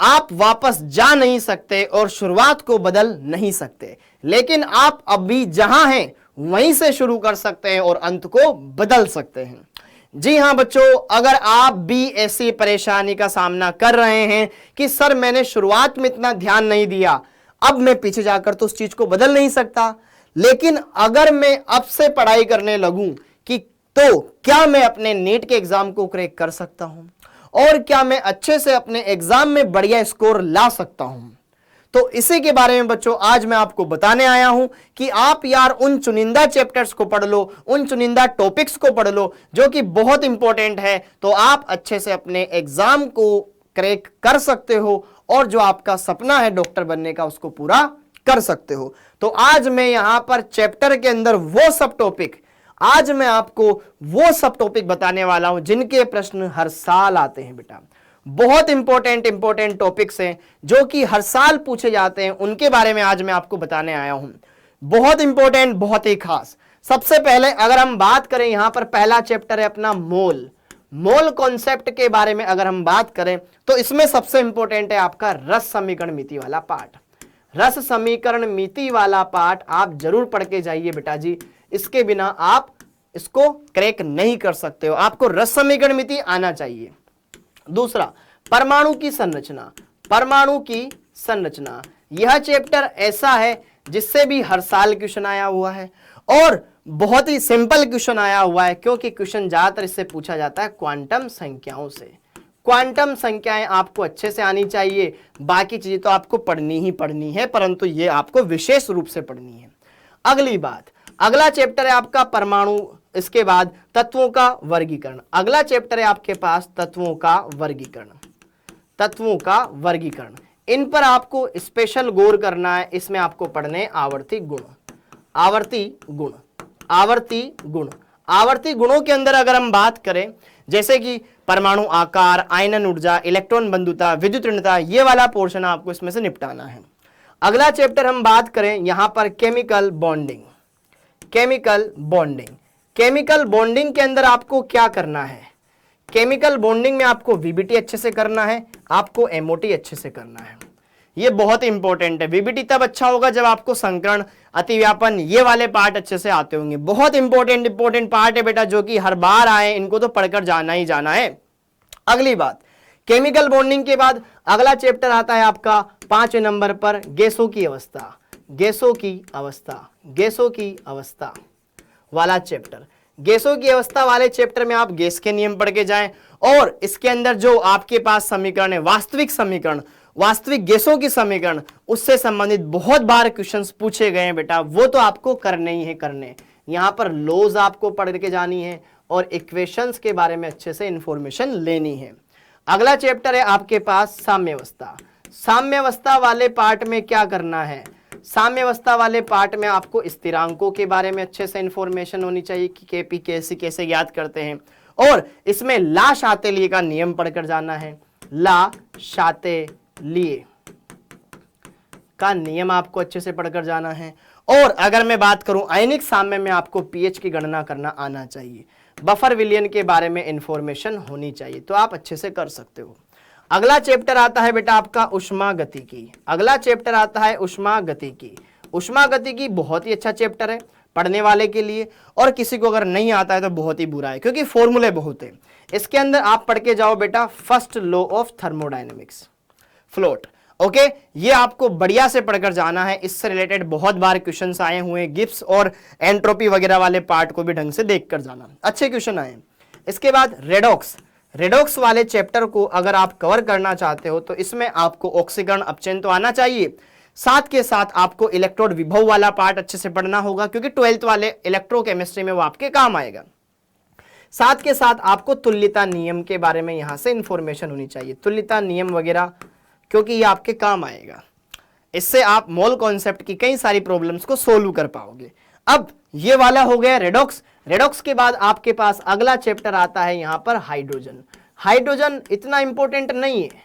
आप वापस जा नहीं सकते और शुरुआत को बदल नहीं सकते, लेकिन आप अभी जहां हैं वहीं से शुरू कर सकते हैं और अंत को बदल सकते हैं। जी हां बच्चों, अगर आप भी ऐसी परेशानी का सामना कर रहे हैं कि सर मैंने शुरुआत में इतना ध्यान नहीं दिया, अब मैं पीछे जाकर तो उस चीज को बदल नहीं सकता, लेकिन अगर मैं अब से पढ़ाई करने लगूं कि तो क्या मैं अपने नीट के एग्जाम को क्रैक कर सकता हूं और क्या मैं अच्छे से अपने एग्जाम में बढ़िया स्कोर ला सकता हूं। तो इसी के बारे में बच्चों आज मैं आपको बताने आया हूं कि आप यार उन चुनिंदा चैप्टर्स को पढ़ लो, उन चुनिंदा टॉपिक्स को पढ़ लो जो कि बहुत इंपॉर्टेंट है, तो आप अच्छे से अपने एग्जाम को क्रैक कर सकते हो और जो आपका सपना है डॉक्टर बनने का उसको पूरा कर सकते हो। तो आज मैं यहां पर चैप्टर के अंदर वो सब टॉपिक बताने वाला हूं जिनके प्रश्न हर साल आते हैं बेटा। बहुत इंपॉर्टेंट टॉपिक्स हैं जो कि हर साल पूछे जाते हैं, उनके बारे में आज मैं आपको बताने आया हूं। बहुत इंपॉर्टेंट, बहुत ही खास। सबसे पहले अगर हम बात करें, यहां पर पहला चैप्टर है अपना मोल कॉन्सेप्ट के बारे में अगर हम बात करें तो इसमें सबसे इंपॉर्टेंट है आपका रस समीकरण मिति वाला पार्ट। रस समीकरण मिति वाला पार्ट आप जरूर पढ़ के जाइए बेटा जी, इसके बिना आप इसको क्रैक नहीं कर सकते हो, आपको रस समीकरण मिति आना चाहिए। दूसरा, परमाणु की संरचना, यह चैप्टर ऐसा है जिससे भी हर साल क्वेश्चन आया हुआ है और बहुत ही सिंपल क्वेश्चन आया हुआ है, क्योंकि क्वेश्चन ज्यादातर इससे पूछा जाता है क्वांटम संख्याओं से। क्वांटम संख्याएं आपको अच्छे से आनी चाहिए, बाकी चीजें तो आपको पढ़नी ही पढ़नी है, परंतु ये आपको विशेष रूप से पढ़नी है। अगली बात, अगला चैप्टर है आपका परमाणु, इसके बाद तत्वों का वर्गीकरण। अगला चैप्टर है आपके पास तत्वों का वर्गीकरण। इन पर आपको स्पेशल गौर करना है। इसमें आपको पढ़ने आवर्ती गुणों के अंदर अगर हम बात करें, जैसे कि परमाणु आकार, आयनन ऊर्जा, इलेक्ट्रॉन बंधुता, विद्युत ऋणता, ये वाला पोर्शन आपको इसमें से निपटाना है। अगला चैप्टर हम बात करें यहां पर केमिकल बॉन्डिंग के अंदर आपको क्या करना है? केमिकल बॉन्डिंग में आपको वीबीटी अच्छे से करना है, आपको एमओटी अच्छे से करना है। ये बहुत इंपॉर्टेंट है। वीबीटी तब अच्छा होगा जब आपको संकरण, अतिव्यापन, ये वाले पार्ट अच्छे से आते होंगे। बहुत इंपॉर्टेंट पार्ट है बेटा, जो कि हर बार आए, इनको तो पढ़कर जाना ही जाना है। अगली बात, केमिकल बॉन्डिंग के बाद अगला चैप्टर आता है आपका 5वें नंबर पर गैसों की अवस्था वाला चैप्टर। गैसों की अवस्था वाले चैप्टर में आप गैस के नियम पढ़ के जाएं और इसके अंदर जो आपके पास समीकरण है, वास्तविक गैसों की समीकरण, उससे संबंधित बहुत बार क्वेश्चंस पूछे गए हैं बेटा, वो तो आपको करने ही है। यहां पर लॉज आपको पढ़ के जानी है और इक्वेशंस के बारे में अच्छे से इंफॉर्मेशन लेनी है। अगला चैप्टर है आपके पास साम्यावस्था वाले पार्ट में क्या करना है? साम्यावस्था वाले पार्ट में आपको स्थिरांकों के बारे में अच्छे से इंफॉर्मेशन होनी चाहिए कि केपी कैसे याद करते हैं, और इसमें ला शातेलिए का नियम पढ़कर जाना है। ला शातेलिए का नियम आपको अच्छे से पढ़कर जाना है। और अगर मैं बात करूं आयनिक साम्य में आपको पीएच की गणना करना आना चाहिए। बफर विलयन के बारे में इंफॉर्मेशन होनी चाहिए, तो आप अच्छे से कर सकते हो। अगला चैप्टर आता है बेटा आपका उष्मागतिकी बहुत ही अच्छा चैप्टर है पढ़ने वाले के लिए, और किसी को अगर नहीं आता है तो बहुत ही बुरा है, क्योंकि फॉर्मूले बहुत है। इसके अंदर आप पढ़ के जाओ बेटा first law of thermodynamics, float. Okay, ये आपको बढ़िया से पढ़कर जाना है। इससे रिलेटेड बहुत बार क्वेश्चंस आए हुए हैं, गिब्स और एंट्रोपी वगैरह वाले पार्ट को भी ढंग से देख कर जाना, अच्छे क्वेश्चन आए। इसके बाद रेडॉक्स वाले चैप्टर को अगर आप कवर करना चाहते हो तो इसमें आपको ऑक्सीकरण अपचयन तो आना चाहिए, साथ के साथ आपको इलेक्ट्रोड विभव वाला पार्ट अच्छे से पढ़ना होगा, क्योंकि 12th वाले इलेक्ट्रोकेमिस्ट्री में वो आपके काम आएगा। साथ के साथ आपको तुल्यता नियम के बारे में यहां से इंफॉर्मेशन होनी चाहिए, तुल्यता नियम वगैरह, क्योंकि ये आपके काम आएगा। इससे आप मोल कॉन्सेप्ट की कई सारी प्रॉब्लम्स को सोल्व कर पाओगे। अब ये वाला हो गया रेडॉक्स के बाद आपके पास अगला चैप्टर आता है यहां पर हाइड्रोजन इतना इंपॉर्टेंट नहीं है,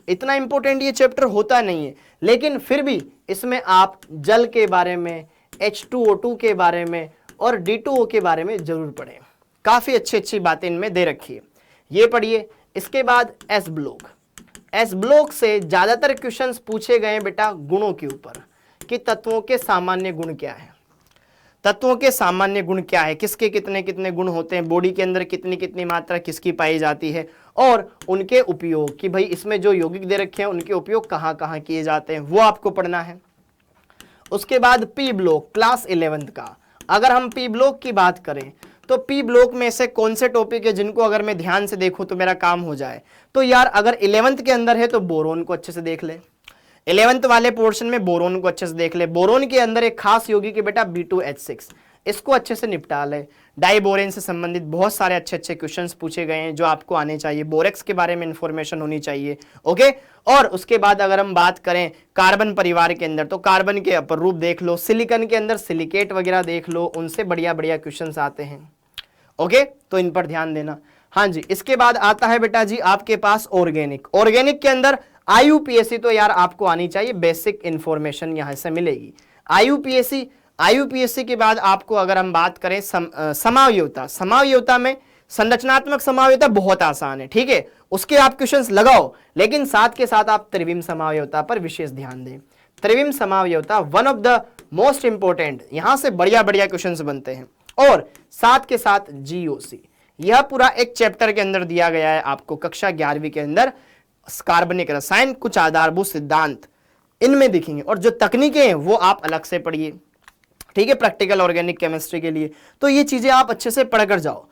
इतना इंपॉर्टेंट ये चैप्टर होता नहीं है, लेकिन फिर भी इसमें आप जल के बारे में, H2O2 के बारे में और D2O के बारे में जरूर पढ़ें। काफी अच्छी बातें इनमें दे रखी है, ये पढ़िए। इसके बाद एस ब्लॉक से ज्यादातर क्वेश्चंस पूछे गए बेटा गुणों के ऊपर कि तत्वों के सामान्य गुण क्या है, तत्वों के सामान्य गुण क्या है, किसके कितने कितने गुण होते हैं, बॉडी के अंदर कितनी कितनी मात्रा किसकी पाई जाती है, और उनके उपयोग कि भाई इसमें जो यौगिक दे रखे हैं उनके उपयोग कहाँ कहाँ किए जाते हैं, वो आपको पढ़ना है। उसके बाद पी ब्लॉक क्लास 11th का, अगर हम पी ब्लॉक की बात करें तो पी ब्लॉक में से कौन से टॉपिक है जिनको अगर मैं ध्यान से देखूं तो मेरा काम हो जाए, तो यार अगर 11th के अंदर है तो बोरोन को अच्छे से देख ले, 11th वाले पोर्शन में बोरोन को अच्छे से देख ले। बोरोन के अंदर एक खास यौगिक है बेटा B2H6, इसको अच्छे से निपटा ले। डाइबोरेन से संबंधित बहुत सारे अच्छे अच्छे क्वेश्चंस पूछे गए हैं जो आपको आने चाहिए, बोरेक्स के बारे में इंफॉर्मेशन होनी चाहिए, ओके। और उसके बाद अगर हम बात करें कार्बन परिवार के अंदर तो कार्बन के अपर रूप देख लो, सिलिकॉन के अंदर सिलिकेट वगैरह देख लो, उनसे बढ़िया बढ़िया क्वेश्चंस आते हैं, ओके, तो इन पर ध्यान देना। हाँ जी, इसके बाद आता है बेटा जी आपके पास ऑर्गेनिक, ऑर्गेनिक के अंदर IUPAC तो यार आपको आनी चाहिए, बेसिक इंफॉर्मेशन यहां से मिलेगी। IUPAC के बाद आपको अगर हम बात करें समावयवता, समावयवता में संरचनात्मक समावयवता बहुत आसान है, ठीक है, उसके आप क्वेश्चंस लगाओ, लेकिन साथ के साथ आप त्रिविम समावयवता पर विशेष ध्यान दें। त्रिविम समावयवता one of the most important, यहां से बढ़िया बढ़िया क्वेश्चंस बनते हैं। और साथ के साथ GOC, यह पूरा एक चैप्टर के अंदर दिया गया है आपको कक्षा 11वीं के अंदर, कार्बनिक रसायन, कुछ आधारभूत सिद्धांत इनमें दिखेंगे, और जो तकनीकें हैं वो आप अलग से पढ़िए, ठीक है, प्रैक्टिकल ऑर्गेनिक केमिस्ट्री के लिए। तो ये चीजें आप अच्छे से पढ़कर जाओ।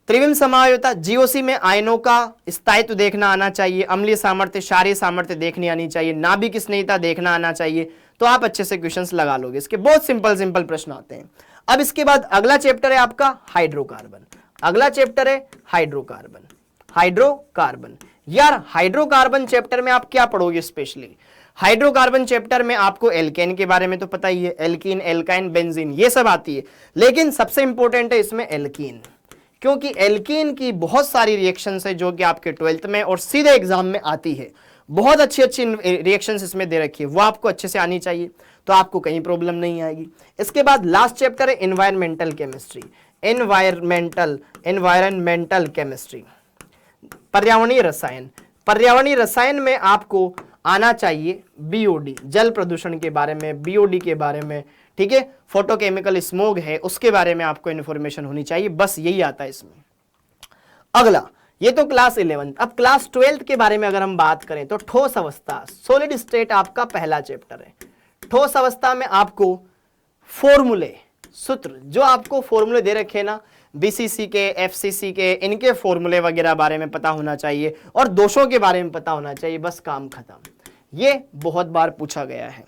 त्रिविम समावयवता, GOC में आयनों का स्थायित्व देखना आना चाहिए, अम्लीय सामर्थ्य, क्षारीय सामर्थ्य देखनी आनी चाहिए, नाभिक स्नेहिता देखना आना चाहिए, तो आप अच्छे से क्वेश्चंस लगा लोगे। इसके बहुत सिंपल सिंपल प्रश्न आते हैं। अब इसके बाद अगला चैप्टर है आपका हाइड्रोकार्बन, अगला चैप्टर है हाइड्रोकार्बन। हाइड्रोकार्बन, यार हाइड्रोकार्बन चैप्टर में आप क्या पढ़ोगे स्पेशली? हाइड्रोकार्बन चैप्टर में आपको एल्केन के बारे में तो पता ही है, एल्कीन, एल्काइन, बेंजीन ये सब आती है, लेकिन सबसे इंपॉर्टेंट है इसमें एल्कीन, क्योंकि एल्कीन की बहुत सारी रिएक्शंस है जो कि आपके 12th में और सीधे एग्जाम में आती है। बहुत अच्छी अच्छी रिएक्शंस इसमें दे रखी है, वो आपको अच्छे से आनी चाहिए, तो आपको कहीं प्रॉब्लम नहीं आएगी। इसके बाद लास्ट चैप्टर है एनवायरमेंटल केमिस्ट्री, एनवायरमेंटल केमिस्ट्री, पर्यावरणीय रसायन। पर्यावरणीय रसायन में आपको आना चाहिए BOD, जल प्रदूषण के बारे में, BOD के बारे में, ठीक है, फोटोकेमिकल स्मोग है उसके बारे में आपको इंफॉर्मेशन होनी चाहिए, बस यही आता है इसमें। अगला, ये तो क्लास 11। अब क्लास 12th के बारे में अगर हम बात करें तो ठोस अवस्था, सॉलिड स्टेट आपका पहला चैप्टर है। ठोस अवस्था में आपको फॉर्मूले, सूत्र, जो आपको फॉर्मूले दे रखे ना BCC के, FCC के, इनके फॉर्मूले वगैरह बारे में पता होना चाहिए, और दोषों के बारे में पता होना चाहिए, बस काम खत्म। ये बहुत बार पूछा गया है।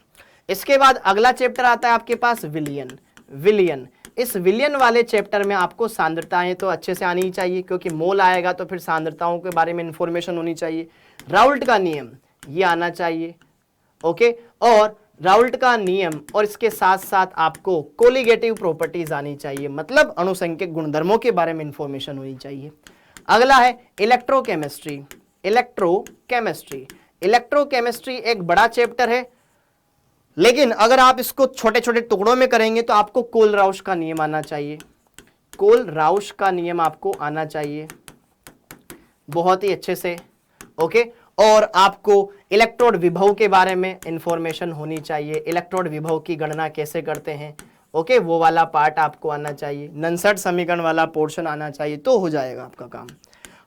इसके बाद अगला चैप्टर आता है आपके पास विलियन। विलियन, इस विलियन वाले चैप्टर में आपको सांद्रताएं तो अच्छे से आनी चाहिए, क्योंकि मोल आएगा तो फिर सांद्रताओं के बारे में इंफॉर्मेशन होनी चाहिए। राउल्ट का नियम ये आना चाहिए, ओके, और राउल्ट का नियम और इसके साथ साथ आपको कोलिगेटिव प्रॉपर्टीज आनी चाहिए, मतलब अणुसंख्यक गुणधर्मों के बारे में इंफॉर्मेशन होनी चाहिए। अगला है इलेक्ट्रोकेमिस्ट्री। इलेक्ट्रोकेमिस्ट्री, इलेक्ट्रोकेमिस्ट्री एक बड़ा चैप्टर है, लेकिन अगर आप इसको छोटे छोटे टुकड़ों में करेंगे तो आपको कोल-राउश का नियम आना चाहिए, कोल-राउश का नियम आपको आना चाहिए बहुत ही अच्छे से, ओके। और आपको इलेक्ट्रोड विभव के बारे में इंफॉर्मेशन होनी चाहिए, इलेक्ट्रोड विभव की गणना कैसे करते हैं, ओके, वो वाला पार्ट आपको आना चाहिए, ननसट समीकरण वाला पोर्शन आना चाहिए, तो हो जाएगा आपका काम।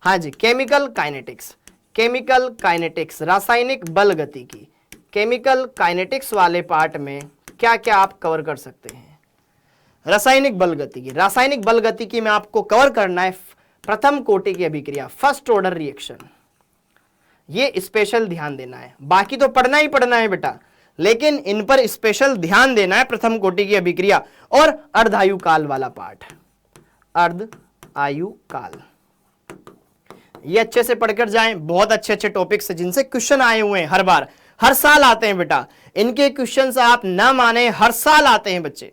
हाँ जी, केमिकल काइनेटिक्स, केमिकल काइनेटिक्स, रासायनिक बल गतिकी, केमिकल काइनेटिक्स वाले पार्ट में क्या क्या आप कवर कर सकते हैं? रासायनिक बल गतिकी, रासायनिक बल गतिकी में आपको कवर करना है प्रथम कोटि की अभिक्रिया, फर्स्ट ऑर्डर रिएक्शन, ये स्पेशल ध्यान देना है। बाकी तो पढ़ना ही पढ़ना है बेटा, लेकिन इन पर स्पेशल ध्यान देना है, प्रथम कोटि की अभिक्रिया और अर्धायु काल वाला पार्ट, अर्ध आयु काल, ये अच्छे से पढ़कर जाएं। बहुत अच्छे अच्छे टॉपिक्स हैं जिनसे क्वेश्चन आए हुए हैं, हर बार, हर साल आते हैं बेटा, इनके क्वेश्चंस आप ना माने हर साल आते हैं बच्चे,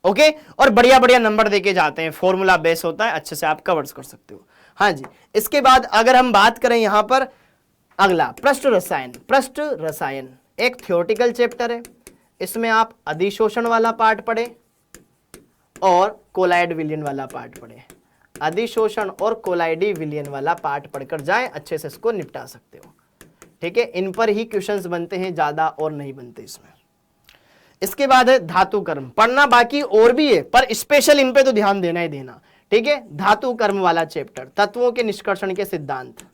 ओके, और बढ़िया बढ़िया नंबर देके जाते हैं, फॉर्मूला बेस होता है, अच्छे से आप कवर्स कर सकते हो। हाँ जी, इसके बाद अगर हम बात करें यहां पर अगला पृष्ठ रसायन। पृष्ठ रसायन एक थ्योरेटिकल चैप्टर है, इसमें आप अधिशोषण वाला पार्ट पढ़े और कोलाइड विलियन वाला पार्ट पढ़े, अधिशोषण और कोलाइडी विलियन वाला पार्ट पढ़कर जाएं, अच्छे से इसको निपटा सकते हो, ठीक है, इन पर ही क्वेश्चंस बनते हैं, ज्यादा और नहीं बनते इसमें। इसके बाद है धातु कर्म, पढ़ना बाकी और भी है पर स्पेशल इन पे तो ध्यान देना ही देना, ठीक है। धातु कर्म वाला चैप्टर, तत्वों के निष्कर्षण के सिद्धांत,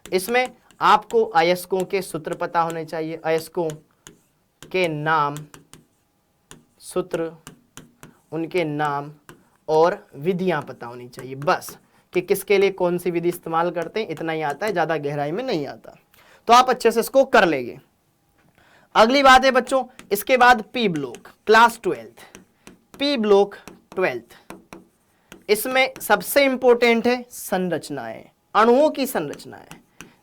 इसमें आपको अयस्कों के सूत्र पता होने चाहिए, अयस्कों के नाम, सूत्र, उनके नाम और विधियां पता होनी चाहिए, बस कि किसके लिए कौन सी विधि इस्तेमाल करते हैं, इतना ही आता है, ज्यादा गहराई में नहीं आता, तो आप अच्छे से इसको कर लेंगे। अगली बात है बच्चों, इसके बाद P block class 12th, P block 12th, इसमें सबसे इंपॉर्टेंट है संरचनाएं, अणुओं की संरचनाएं,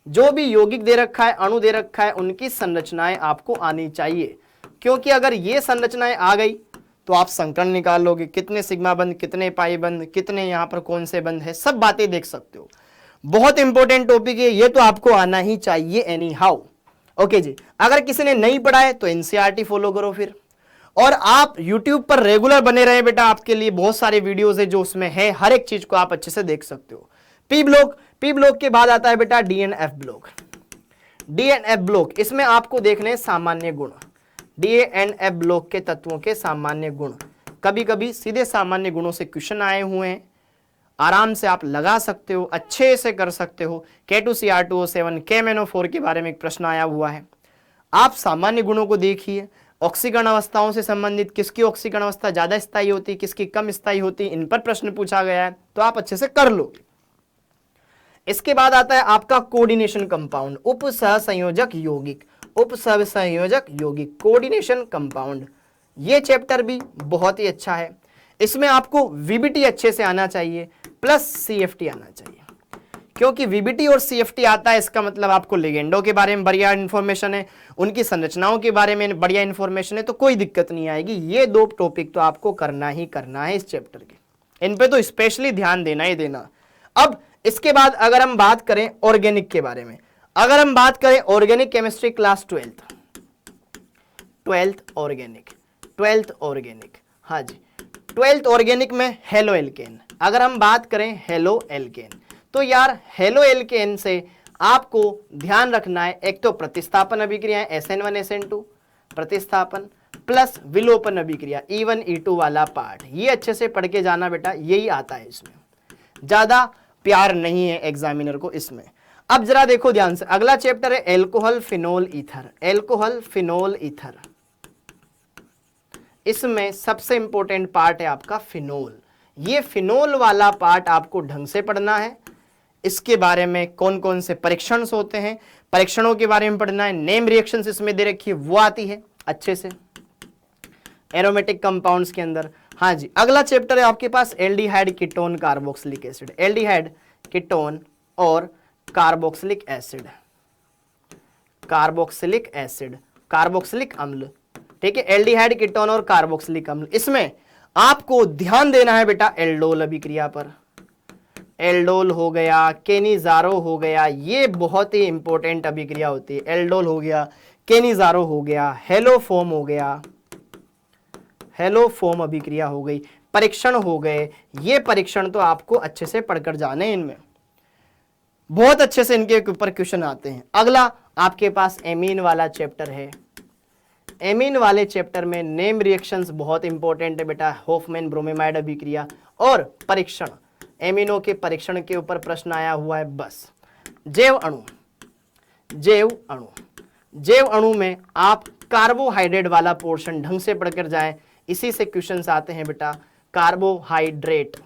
जो भी यौगिक दे रखा है, अणु दे रखा है, उनकी संरचनाएं आपको आनी चाहिए, क्योंकि अगर ये संरचनाएं आ गई तो आप संकरण निकाल लोगे, कितने सिग्मा बंध, कितने पाई बंध, कितने यहाँ पर कौन से बंध है, सब बातें देख सकते हो। बहुत इंपॉर्टेंट टॉपिक है ये, तो आपको आना ही चाहिए एनी हाउ। ओके जी, अगर किसी ने नहीं पढ़ा है तो एनसीईआरटी फॉलो करो फिर, और आप यूट्यूब पर रेगुलर बने रहे बेटा, आपके लिए बहुत सारे वीडियोस है जो उसमें है, हर एक चीज को आप अच्छे से देख सकते हो। पी ब्लॉक, पी ब्लॉक के बाद आता है बेटा D and F block, D and F block, इसमें आपको देखने सामान्य गुण, डी एंड एफ ब्लॉक के तत्वों के सामान्य गुण, कभी कभी सीधे सामान्य गुणों से क्वेश्चन आए हुए हैं, आराम से आप लगा सकते हो, अच्छे से कर सकते हो। K2Cr2O7 KMnO4 के बारे में एक प्रश्न आया हुआ है, आप सामान्य गुणों को देखिए, ऑक्सीकरण अवस्थाओं से संबंधित किसकी ऑक्सीकरण अवस्था ज्यादा स्थायी होती, किसकी कम स्थायी होती, इन पर प्रश्न पूछा गया है, तो आप अच्छे से कर लो। इसके बाद आता है आपका कोऑर्डिनेशन कंपाउंड, उप सहसंयोजक यौगिक, उप सहसंयोजक यौगिक, कोऑर्डिनेशन कंपाउंड, ये चैप्टर भी बहुत ही अच्छा है। इसमें आपको वीबीटी अच्छे से आना चाहिए प्लस सीएफटी आना चाहिए, क्योंकि वीबीटी और सीएफटी आता है इसका मतलब आपको लिगेंडों के बारे में बढ़िया इंफॉर्मेशन है, उनकी संरचनाओं के बारे में बढ़िया इंफॉर्मेशन है, तो कोई दिक्कत नहीं आएगी। ये दो टॉपिक तो आपको करना ही करना है इस चैप्टर के, इन पे तो स्पेशली ध्यान देना ही देना। अब इसके बाद अगर हम बात करें ऑर्गेनिक के बारे में, अगर हम बात करें organic chemistry class 12th organic, 12th organic, हाँ जी 12th ऑर्गेनिक में हेलो एल्केन, अगर हम बात करें हेलो एल्केन, तो यार हेलो एल्केन से आपको ध्यान रखना है, एक तो प्रतिस्थापन अभिक्रियाएं SN1 SN2 प्रतिस्थापन प्लस विलोपन अभिक्रिया E1 E2 वाला पार्ट, ये अच्छे से पढ़ के जाना बेटा, यही आता है इसमें, ज्यादा प्यार नहीं है एग्जामिनर को इसमें। अब जरा देखो ध्यान से, अगला चैप्टर है alcohol phenol ether, alcohol phenol ether, इसमें सबसे इंपॉर्टेंट पार्ट है आपका फिनोल, ये फिनोल वाला पार्ट आपको ढंग से पढ़ना है। इसके बारे में कौन कौन से परीक्षण होते हैं, परीक्षणों के बारे में पढ़ना है, नेम रिएक्शंस इसमें दे रखी है वो आती है अच्छे से एरोमेटिक कंपाउंड्स के अंदर। हाँ जी, अगला चैप्टर है आपके पास aldehyde ketone carboxylic acid, aldehyde ketone और carboxylic acid, carboxylic acid, carboxylic अम्ल, ठीक है, एल्डिहाइड कीटोन और कार्बोक्सिलिक अम्ल। इसमें आपको ध्यान देना है बेटा एल्डोल अभिक्रिया पर, एल्डोल हो गया, केनिजारो हो गया, ये बहुत ही इंपॉर्टेंट अभिक्रिया होती है, एल्डोल हो गया, केनिजारो हो गया, हेलोफोम हो गया, हेलोफोम अभिक्रिया हो गई, परीक्षण हो गए, ये परीक्षण तो आपको अच्छे से पढ़कर जाने, इनमें बहुत अच्छे से इनके ऊपर क्वेश्चन आते हैं। अगला आपके पास एमीन वाला चैप्टर है, एमीन वाले चैप्टर में नेम रिएक्शंस बहुत इंपॉर्टेंट है बेटा, होफमैन ब्रोमीमाइड अभिक्रिया और परीक्षण, एमिनो के परीक्षण के ऊपर प्रश्न आया हुआ है। बस जैव अणु, जैव अणु, जैव अणु में आप कार्बोहाइड्रेट वाला पोर्शन ढंग से पढ़कर जाएं, इसी से क्वेश्चंस आते हैं बेटा, कार्बोहाइड्रेट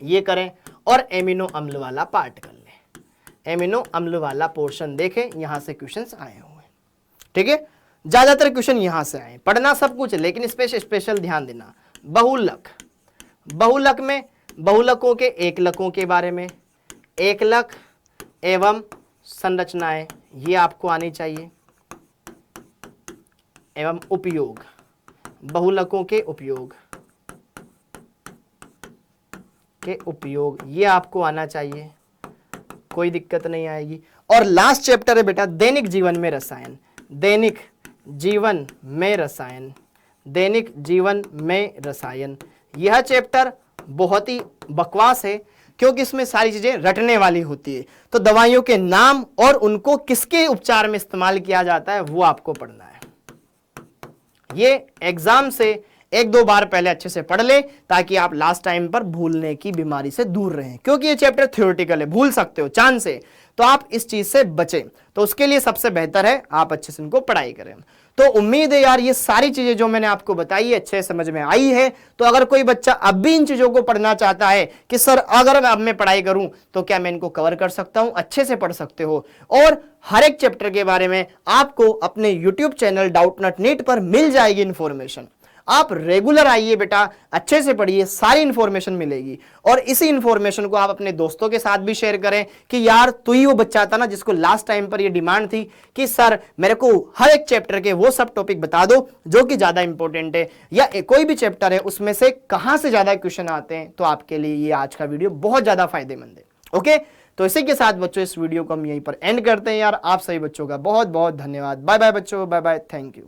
ये करें और एमिनो अम्ल वाला पार्ट कर लें, एमिनो अम्ल वाला पोर्शन देखें, यहां से क्वेश्चंस आए हुए, ठीक है, ज्यादातर क्वेश्चन यहां से आए, पढ़ना सब कुछ है लेकिन स्पेशल ध्यान देना। बहुलक, बहुलक में बहुलकों के एकलकों के बारे में, एकलक एवं संरचनाएं ये आपको आनी चाहिए, एवं उपयोग, बहुलकों के उपयोग, के उपयोग ये आपको आना चाहिए, कोई दिक्कत नहीं आएगी। और लास्ट चैप्टर है बेटा दैनिक जीवन में रसायन, दैनिक जीवन में रसायन, दैनिक जीवन में रसायन, यह चैप्टर बहुत ही बकवास है, क्योंकि इसमें सारी चीजें रटने वाली होती है। तो दवाइयों के नाम और उनको किसके उपचार में इस्तेमाल किया जाता है वो आपको पढ़ना है। ये एग्जाम से एक दो बार पहले अच्छे से पढ़ ले ताकि आप लास्ट टाइम पर भूलने की बीमारी से दूर रहें, क्योंकि ये चैप्टर थ्योरेटिकल है, भूल सकते हो चांस है, तो आप इस चीज से बचें। तो उसके लिए सबसे बेहतर है आप अच्छे से इनको पढ़ाई करें। तो उम्मीद है यार ये सारी चीजें जो मैंने आपको बताई है अच्छे समझ में आई है। तो अगर कोई बच्चा अब भी इन चीजों को पढ़ना चाहता है कि सर अगर अब मैं पढ़ाई करूं तो क्या मैं इनको कवर कर सकता हूं, अच्छे से पढ़ सकते हो। और हर एक चैप्टर के बारे में आपको अपने YouTube चैनल डाउटनट नीट पर मिल जाएगी इंफॉर्मेशन। आप रेगुलर आइए बेटा, अच्छे से पढ़िए, सारी इंफॉर्मेशन मिलेगी। और इसी इंफॉर्मेशन को आप अपने दोस्तों के साथ भी शेयर करें कि यार तू ही वो बच्चा था ना जिसको लास्ट टाइम पर ये डिमांड थी कि सर मेरे को हर एक चैप्टर के वो सब टॉपिक बता दो जो कि ज्यादा इंपॉर्टेंट है, या कोई भी चैप्टर है उसमें से कहां से ज्यादा क्वेश्चन आते हैं। तो आपके लिए ये आज का वीडियो बहुत ज्यादा फायदेमंद है। ओके, तो इसी के साथ बच्चों इस वीडियो को हम यहीं पर एंड करते हैं। यार आप सभी बच्चों का बहुत बहुत धन्यवाद। बाय बाय बच्चों, बाय बाय, थैंक यू।